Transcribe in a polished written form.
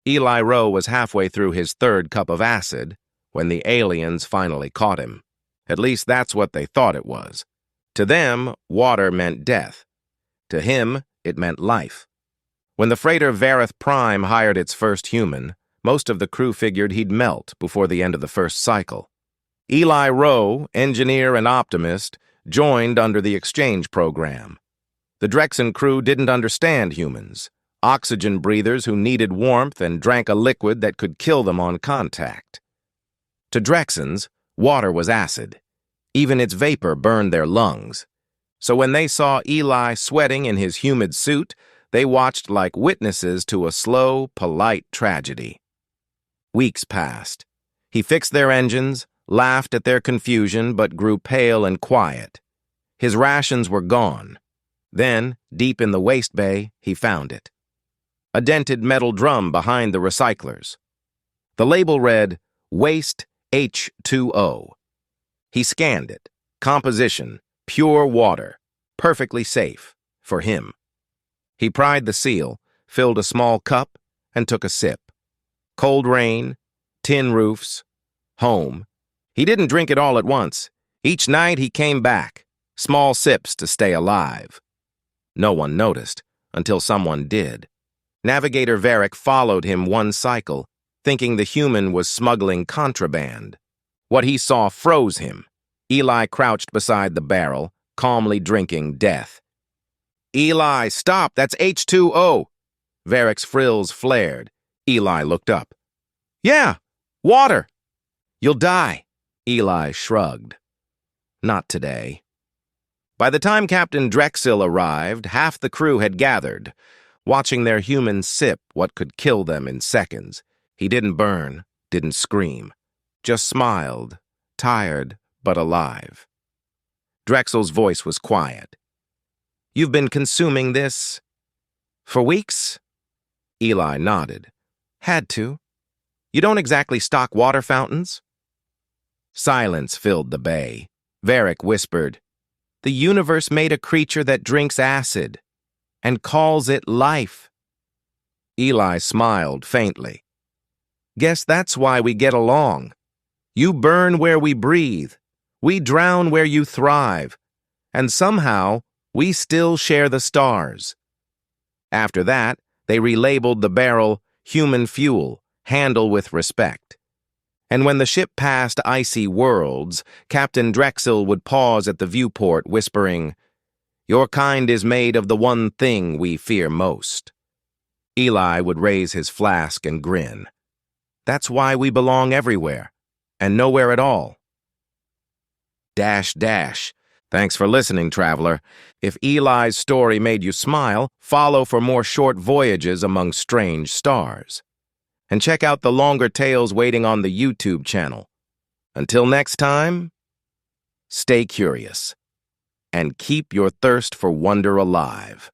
Eli Rowe was halfway through his third cup of acid when the aliens finally caught him. At least that's what they thought it was. To them, water meant death. To him, it meant life. When the freighter Vareth Prime hired its first human, most of the crew figured he'd melt before the end of the first cycle. Eli Rowe, engineer and optimist, joined under the exchange program. The Drexen crew didn't understand humans, oxygen breathers who needed warmth and drank a liquid that could kill them on contact. To Drexens, water was acid. Even its vapor burned their lungs. So when they saw Eli sweating in his humid suit, they watched like witnesses to a slow, polite tragedy. Weeks passed. He fixed their engines, laughed at their confusion, but grew pale and quiet. His rations were gone. Then, deep in the waste bay, he found it. A dented metal drum behind the recyclers. The label read, Waste H2O. He scanned it. Composition, pure water, perfectly safe, for him. He pried the seal, filled a small cup, and took a sip. Cold rain, tin roofs, home. He didn't drink it all at once. Each night he came back, small sips to stay alive. No one noticed, until someone did. Navigator Varric followed him one cycle, thinking the human was smuggling contraband. What he saw froze him. Eli crouched beside the barrel, calmly drinking death. Eli, stop! That's H2O! Varric's frills flared. Eli looked up. Yeah, water! You'll die. Eli shrugged. Not today. By the time Captain Drexel arrived, half the crew had gathered, watching their humans sip what could kill them in seconds. He didn't burn, didn't scream, just smiled, tired but alive. Drexel's voice was quiet. You've been consuming this for weeks? Eli nodded. Had to. You don't exactly stock water fountains? Silence filled the bay. Varric whispered, The universe made a creature that drinks acid and calls it life. Eli smiled faintly. Guess that's why we get along. You burn where we breathe. We drown where you thrive. And somehow, we still share the stars. After that, they relabeled the barrel human fuel, handle with respect. And when the ship passed icy worlds, Captain Drexel would pause at the viewport, whispering, Your kind is made of the one thing we fear most. Eli would raise his flask and grin. That's why we belong everywhere, and nowhere at all. Thanks for listening, traveler. If Eli's story made you smile, follow for more short voyages among strange stars. And check out the longer tales waiting on the YouTube channel. Until next time, stay curious and keep your thirst for wonder alive.